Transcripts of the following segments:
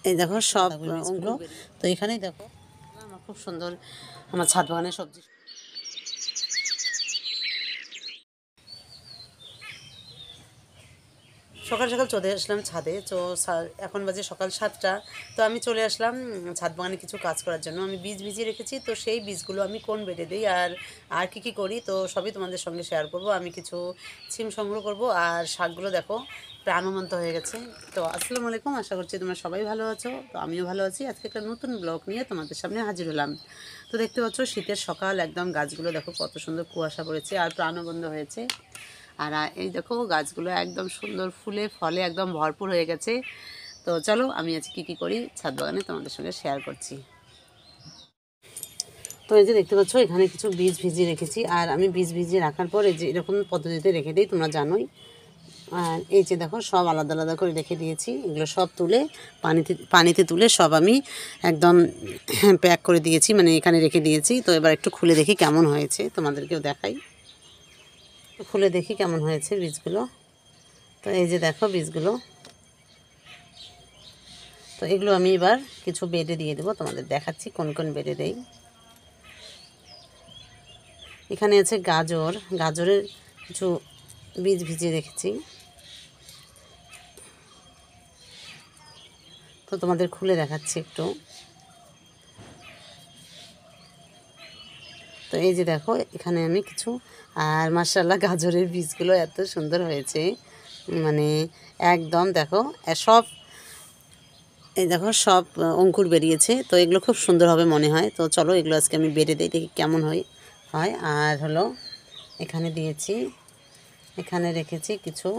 এই দেখো সব অঙ্কুর। তো এখানেই দেখো আমার খুব সুন্দর আমার ছাদ বাগানের সবজি। সকাল সকাল চলে আসলাম ছাদে। তো এখন বাজে সকাল 7টা। তো আমি চলে আসলাম ছাদ বাগানে কিছু কাজ করার জন্য। আমি বীজ ভিজিয়ে রেখেছি, তো সেই বীজগুলো আমি কোন বেডে দিই আর কী করি, তো সবই তোমাদের সঙ্গে শেয়ার করব। আমি কিছু সিম সংগ্রহ করব, আর শাকগুলো দেখো প্রাণবন্ত হয়ে গেছে। তো আসসালামু আলাইকুম, আশা করছি তোমরা সবাই ভালো আছো। তো আমিও ভালো আছি। আজকে একটা নতুন ব্লগ নিয়ে তোমাদের সামনে হাজির হলাম। তো দেখতে পাচ্ছ শীতের সকাল, একদম গাছগুলো দেখো কত সুন্দর কুয়াশা পড়েছে আর প্রাণবন্ত হয়েছে। আর এই দেখো গাছগুলো একদম সুন্দর ফুলে ফলে একদম ভরপুর হয়ে গেছে। তো চলো আমি আজকে কী করি ছাদ বাগানে তোমাদের সঙ্গে শেয়ার করছি। তো এই যে দেখতে পাচ্ছ এখানে কিছু বীজ ভিজিয়ে রেখেছি, আর আমি বীজ ভিজিয়ে রাখার পর এই যে এরকম পদ্ধতিতে রেখে দিই, তোমরা জানোই। আর এই যে দেখো সব আলাদা আলাদা করে রেখে দিয়েছি। এগুলো সব তুলে পানিতে তুলে সব আমি একদম প্যাক করে দিয়েছি, মানে এখানে রেখে দিয়েছি। তো এবার একটু খুলে দেখি কেমন হয়েছে, তোমাদেরকেও দেখাই। খুলে দেখি কেমন হয়েছে বীজগুলো। তো এই যে দেখো বীজগুলো। তো এগুলো আমি এবার কিছু বেডে দিয়ে দেবো, তোমাদের দেখাচ্ছি কোন কোন বেডে দেই। এখানে আছে গাজরের কিছু বীজ ভিজিয়ে রেখেছি। তো তোমাদের খুলে দেখাচ্ছি একটু। তো এই যে দেখো এখানে আমি কিছু, আর মাশাআল্লাহ গাজরের বীজগুলো এত সুন্দর হয়েছে, মানে একদম দেখো সব, এই দেখো সব অঙ্কুর বেরিয়েছে। তো এগুলো খুব সুন্দর হবে মনে হয়। তো চলো এগুলো আজকে আমি বেড়ে দিই, দেখি কেমন হয়। আর হলো এখানে দিয়েছি, এখানে রেখেছি কিছু,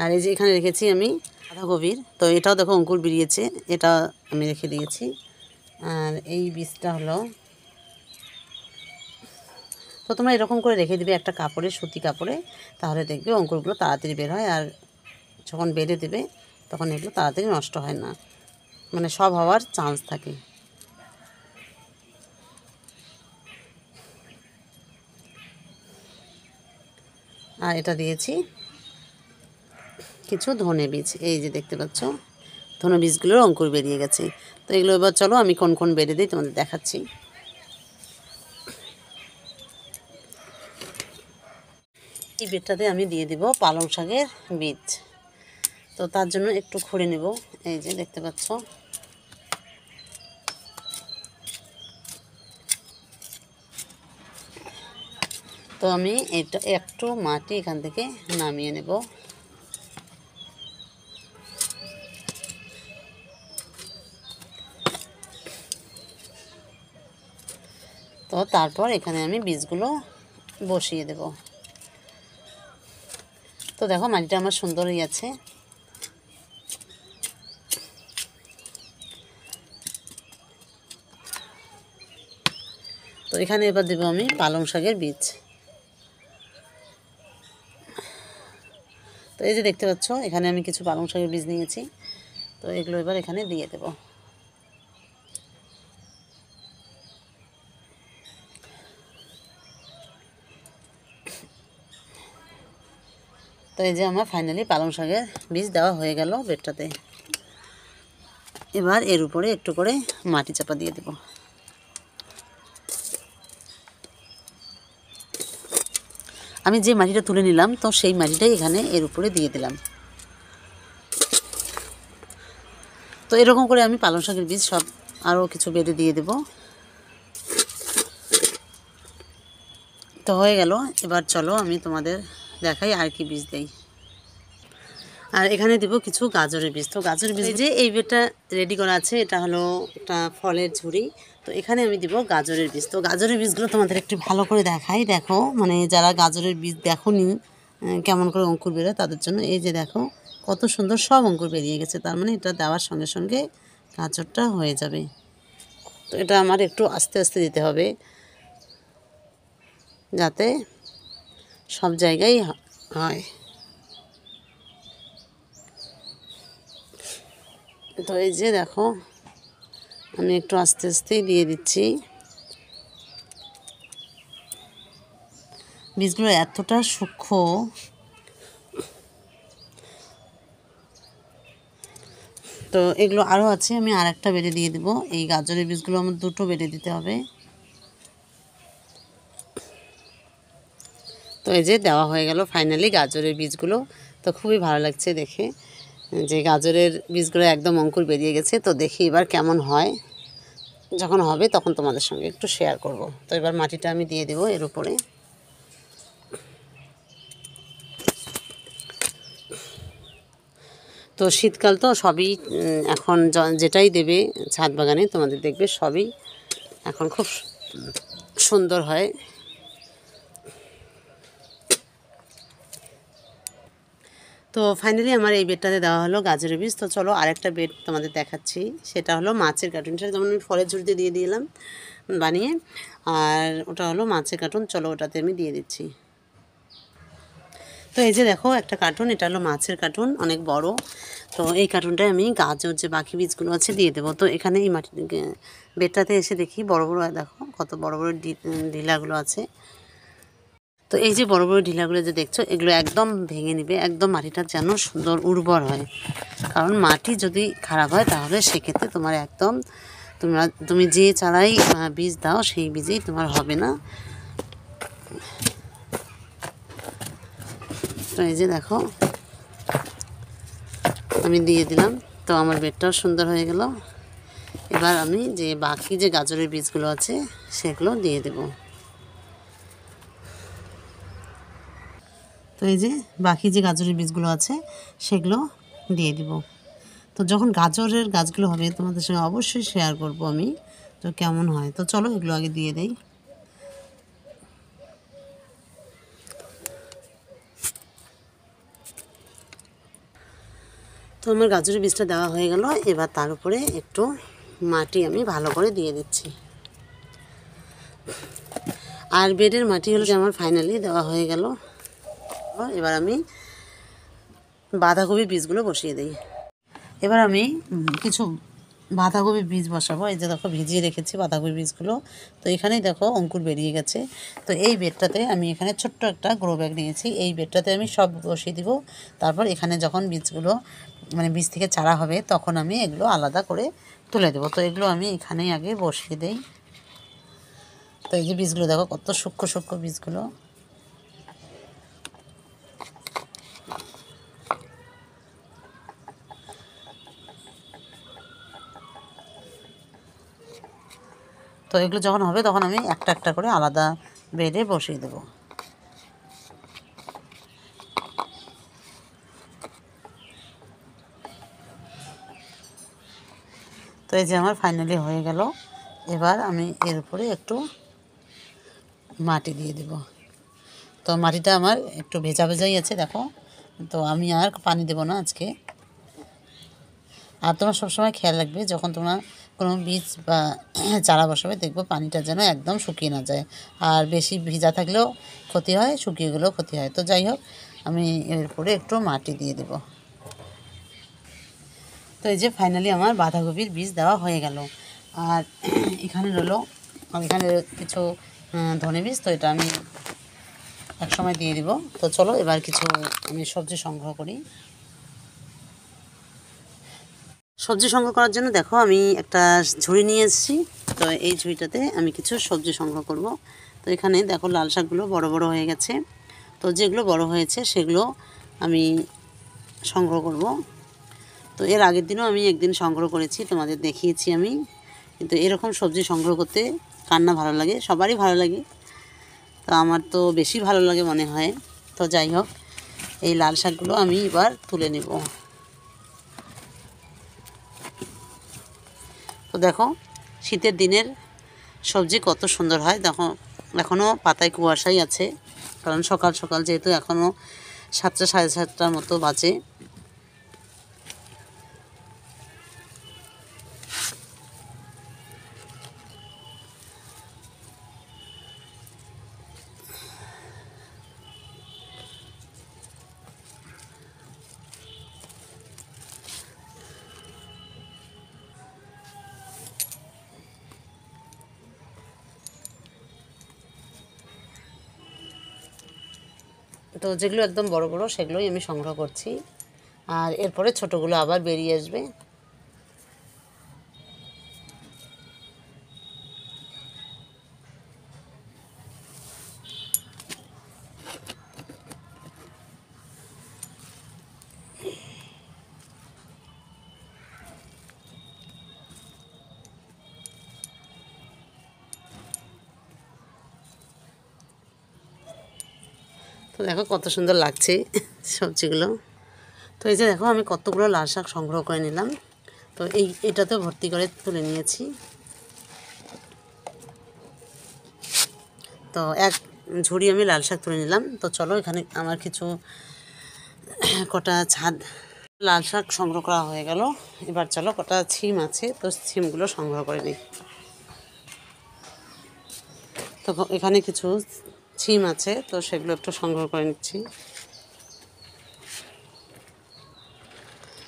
আর এই যে এখানে রেখেছি আমি বাঁধাকপির। তো এটাও দেখো অঙ্কুর বেরিয়েছে, এটা আমি রেখে দিয়েছি। আর এই বীজটা হলো, তো তোমরা এরকম করে রেখে দিবে একটা কাপড়ে, সুতি কাপড়ে, তাহলে দেখবে অঙ্কুরগুলো তাড়াতাড়ি বের হয়। আর যখন বেড়ে দেবে তখন এগুলো তাড়াতাড়ি নষ্ট হয় না, মানে সব হওয়ার চান্স থাকে। আর এটা দিয়েছি কিছু ধনে বীজ, এই যে দেখতে পাচ্ছ ধনে বীজগুলোর অঙ্কুর বেরিয়ে গেছে। তো এগুলো এবার চলো আমি কোন কোন বেড়ে দিই তোমাদের দেখাচ্ছি। এই বেডটাতে আমি দিয়ে দিব পালং শাকের বীজ। তো তার জন্য একটু খুঁড়ে নেব, এই যে দেখতে পাচ্ছ। তো আমি এটা একটু মাটি এখান থেকে নামিয়ে নেব। তো তারপর এখানে আমি বীজগুলো বসিয়ে দেব। তো দেখো মাটিটা আমার সুন্দরই আছে। তো এখানে এবার দেবো আমি পালং শাকের বীজ। তো এই যে দেখতে পাচ্ছ এখানে আমি কিছু পালং শাকের বীজ নিয়েছি। তো এগুলো এবার এখানে দিয়ে দেব। তো এই যে আমার ফাইনালি পালং শাকের বীজ দেওয়া হয়ে গেল বেডটাতে। এবার এর উপরে একটু করে মাটি চাপা দিয়ে দেব। আমি যে মাটিটা তুলে নিলাম, তো সেই মাটিটাই এখানে এর উপরে দিয়ে দিলাম। তো এরকম করে আমি পালং শাকের বীজ সব আরও কিছু বেডে দিয়ে দেব। তো হয়ে গেল। এবার চলো আমি তোমাদের দেখাই আর কি বীজ দেই। আর এখানে দেব কিছু গাজরের বীজ। তো গাজরের বীজ যে এই বেডটা রেডি করা আছে, এটা হলো একটা ফলের ঝুড়ি। তো এখানে আমি দিব গাজরের বীজ। তো গাজরের বীজগুলো তোমাদের একটু ভালো করে দেখাই। দেখো মানে যারা গাজরের বীজ দেখোনি কেমন করে অঙ্কুর বেরোয়, তাদের জন্য এই যে দেখো কত সুন্দর সব অঙ্কুর বেরিয়ে গেছে। তার মানে এটা দেওয়ার সঙ্গে সঙ্গে গাজরটা হয়ে যাবে। তো এটা আমার একটু আস্তে আস্তে দিতে হবে, যাতে সব জায়গায় হয়। তো এই যে দেখো আমি একটু আস্তে আস্তেই দিয়ে দিচ্ছি। বীজগুলো এতটা সূক্ষ্ম, তো এগুলো আরও আছে, আমি আর একটা বেড়ে দিয়ে দেবো। এই গাজরের বীজগুলো আমার দুটো বেড়ে দিতে হবে। তো এই যে দেওয়া হয়ে গেল ফাইনালি গাজরের বীজগুলো। তো খুবই ভালো লাগছে দেখে যে গাজরের বীজগুলো একদম অঙ্কুর বেরিয়ে গেছে। তো দেখি এবার কেমন হয়, যখন হবে তখন তোমাদের সঙ্গে একটু শেয়ার করব। তো এবার মাটিটা আমি দিয়ে দেবো এর উপরে। তো শীতকাল তো সবই এখন যেটাই দেবে ছাদ বাগানে তোমাদের দেখবে সবই এখন খুব সুন্দর হয়। তো ফাইনালি আমার এই বেডটাতে দেওয়া হলো গাজরের বীজ। তো চলো আরেকটা বেড তোমাদের দেখাচ্ছি, সেটা হলো মাছের কার্টুনটা, যেমন আমি ফলের ঝুড়িতে দিয়ে দিলাম বানিয়ে, আর ওটা হলো মাছের কার্টুন। চলো ওটাতে আমি দিয়ে দিচ্ছি। তো এই যে দেখো একটা কার্টুন, এটা হলো মাছের কার্টুন, অনেক বড়। তো এই কার্টুনটায় আমি গাজর যে বাকি বীজগুলো আছে দিয়ে দেবো। তো এখানে এই মাটি বেডটাতে এসে দেখি বড় বড়, দেখো কত বড় বড় ঢিলাগুলো আছে। তো এই যে বড় বড় ঢিলাগুলো যে দেখছো, এগুলো একদম ভেঙে নিবে, একদম মাটিটা যেন সুন্দর উর্বর হয়। কারণ মাটি যদি খারাপ হয় তাহলে সেক্ষেত্রে তোমার একদম তুমি যে চারাই বীজ দাও সেই বীজেই তোমার হবে না। তো এই যে দেখো আমি দিয়ে দিলাম। তো আমার বেডটাও সুন্দর হয়ে গেল। এবার আমি যে বাকি যে গাজরের বীজগুলো আছে সেগুলো দিয়ে দেব। তো এই যে বাকি যে গাজরের বীজগুলো আছে সেগুলো দিয়ে দিব। তো যখন গাজরের গাছগুলো হবে তোমাদের সঙ্গে অবশ্যই শেয়ার করব আমি, তো কেমন হয়। তো চলো এগুলো আগে দিয়ে দেই। তো আমার গাজরের বীজটা দেওয়া হয়ে গেল। এবার তার উপরে একটু মাটি আমি ভালো করে দিয়ে দিচ্ছি। আর বেডের মাটি হলো যে আমার ফাইনালি দেওয়া হয়ে গেল। এবার আমি বাঁধাকপির বীজগুলো বসিয়ে দিই। এবার আমি কিছু বাঁধাকপির বীজ বসাবো। এই যে দেখো ভিজিয়ে রেখেছি বাঁধাকপির বীজগুলো। তো এখানেই দেখো অঙ্কুর বেরিয়ে গেছে। তো এই বেডটাতে আমি এখানে ছোট্ট একটা গ্রো ব্যাগ নিয়েছি, এই বেডটাতে আমি সব বসিয়ে দিব। তারপর এখানে যখন বীজগুলো মানে বীজ থেকে চারা হবে তখন আমি এগুলো আলাদা করে তুলে দেবো। তো এগুলো আমি এখানেই আগে বসিয়ে দেই। তো এই যে বীজগুলো দেখো কত সূক্ষ্ম সূক্ষ্ম বীজগুলো। তো এগুলো যখন হবে তখন আমি একটা একটা করে আলাদা বেডে বসিয়ে দেবো। তো এই যে আমার ফাইনালি হয়ে গেল। এবার আমি এর উপরে একটু মাটি দিয়ে দেব। তো মাটিটা আমার একটু ভেজা ভেজাই আছে দেখো। তো আমি আর পানি দেব না আজকে। আর তোমরা সবসময় খেয়াল রাখবে যখন তোমরা কোনো বীজ বা চারা বসাবে দেখবো পানিটা যেন একদম শুকিয়ে না যায়। আর বেশি ভিজা থাকলেও ক্ষতি হয়, শুকিয়ে গেলেও ক্ষতি হয়। তো যাই হোক আমি এর উপরে একটু মাটি দিয়ে দেব। তো এই যে ফাইনালি আমার বাঁধাকপির বীজ দেওয়া হয়ে গেল। আর এখানে এখানে কিছু ধনে বীজ, তো এটা আমি এক সময় দিয়ে দিব। তো চলো এবার কিছু আমি সবজি সংগ্রহ করি। সবজি সংগ্রহ করার জন্য দেখো আমি একটা ঝুড়ি নিয়ে এসেছি। তো এই ঝুড়িটাতে আমি কিছু সবজি সংগ্রহ করব। তো এখানে দেখো লাল শাকগুলো বড় বড় হয়ে গেছে। তো যেগুলো বড় হয়েছে সেগুলো আমি সংগ্রহ করব। তো এর আগের দিনও আমি একদিন সংগ্রহ করেছি, তোমাদের দেখিয়েছি আমি। কিন্তু এরকম সবজি সংগ্রহ করতে কার না ভালো লাগে, সবারই ভালো লাগে। তো আমার তো বেশি ভালো লাগে মনে হয়। তো যাই হোক এই লাল শাকগুলো আমি এবার তুলে নেব। তো দেখো শীতের দিনের সবজি কত সুন্দর হয়। দেখো এখনও পাতায় কুয়াশাই আছে, কারণ সকাল সকাল যেহেতু এখনও 7টা সাড়ে 7টার মতো বাজে। তো যেগুলো একদম বড় বড় সেগুলোই আমি সংগ্রহ করছি। আর এরপরে ছোটোগুলো আবার বেরিয়ে আসবে। তো দেখো কত সুন্দর লাগছে সবজিগুলো। তো এই যে দেখো আমি কতগুলো লাল শাক সংগ্রহ করে নিলাম। তো এটাতে ভর্তি করে তুলে নিয়েছি। তো এক ঝুড়ি আমি লাল শাক তুলে নিলাম। তো চলো এখানে আমার কিছু কটা লাল শাক সংগ্রহ করা হয়ে গেল। এবার চলো কটা ছিম আছে, তো ছিমগুলো সংগ্রহ করে নিই। তো এখানে কিছু ছিম আছে, তো সেগুলো একটু সংগ্রহ করে নিচ্ছি।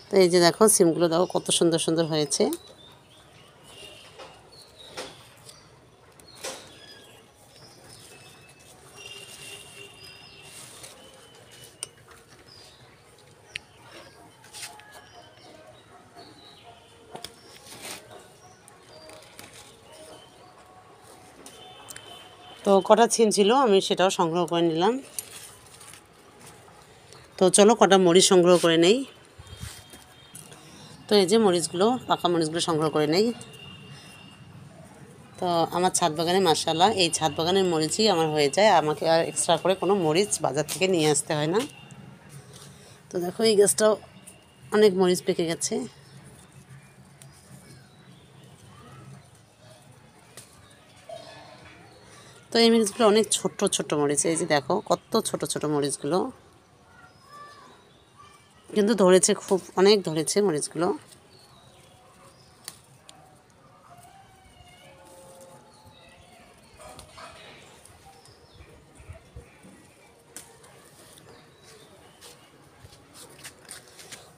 তো এই যে দেখো সিমগুলো দেখো কত সুন্দর সুন্দর হয়েছে। তো কটা সিম ছিল আমি সেটাও সংগ্রহ করে নিলাম। তো চলো কটা মরিচ সংগ্রহ করে নেই। তো এই যে মরিচগুলো, পাকা মরিচগুলো সংগ্রহ করে নেই। তো আমার ছাদ বাগানে মাশাআল্লাহ এই ছাদ বাগানের মরিচই আমার হয়ে যায়, আমাকে আর এক্সট্রা করে কোনো মরিচ বাজার থেকে নিয়ে আসতে হয় না। তো দেখো এই গাছটাও অনেক মরিচ পেকে গেছে। তো এই মরিচগুলো অনেক ছোট ছোট মরিচ, এই যে দেখো কত ছোট ছোট মরিচগুলো, কিন্তু ধরেছে খুব অনেক ধরেছে মরিচগুলো।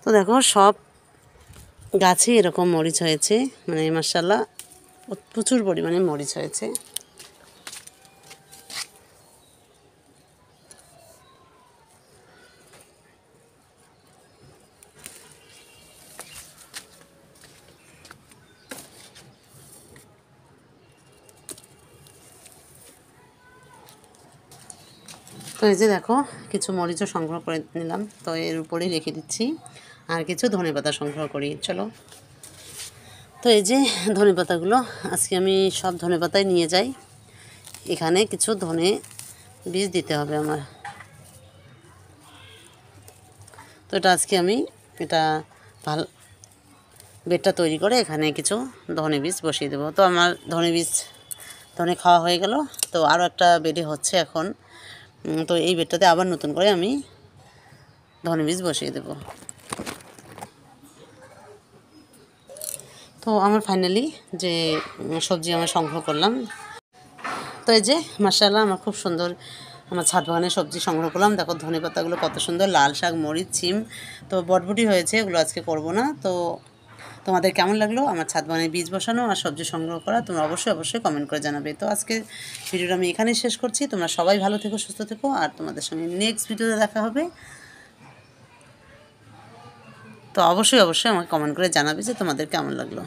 তো দেখো সব গাছে এরকম মরিচ হয়েছে, মানে মাশাআল্লাহ প্রচুর পরিমাণে মরিচ হয়েছে। তো এই যে দেখো কিছু মরিচও সংগ্রহ করে নিলাম, তো এর উপরেই রেখে দিচ্ছি। আর কিছু ধনেপাতা সংগ্রহ করি চলো। তো এই যে ধনেপাতাগুলো আজকে আমি সব ধনেপাতাই নিয়ে যাই। এখানে কিছু ধনে বীজ দিতে হবে আমার। তো এটা আজকে আমি ভালো বেডটা তৈরি করে এখানে কিছু ধনে বীজ বসিয়ে দেবো। তো আমার ধনে খাওয়া হয়ে গেল। তো আরও একটা বেডে হচ্ছে এখন। তো এই বেডটাতে আবার নতুন করে আমি ধনে বীজ বসিয়ে দেব। তো আমার ফাইনালি যে সবজি আমার সংগ্রহ করলাম, তো এই যে মাশাআল্লাহ আমার খুব সুন্দর আমার ছাদ বাগানে সবজি সংগ্রহ করলাম। দেখো ধনেপাতাগুলো কত সুন্দর, লাল শাক, মরিচ, সিম, তো বটবটি হয়েছে, এগুলো আজকে করব না। তো তোমাদের কেমন লাগলো আমার ছাদ বাগানে বীজ বসানো আর সবজি সংগ্রহ করা, তোমরা অবশ্যই কমেন্ট করে জানাবে। তো আজকে ভিডিওটা আমি এখানেই শেষ করছি। তোমরা সবাই ভালো থেকো, সুস্থ থেকো, আর তোমাদের সঙ্গে নেক্সট ভিডিওতে দেখা হবে। তো অবশ্যই আমাকে কমেন্ট করে জানাবে যে তোমাদের কেমন লাগলো।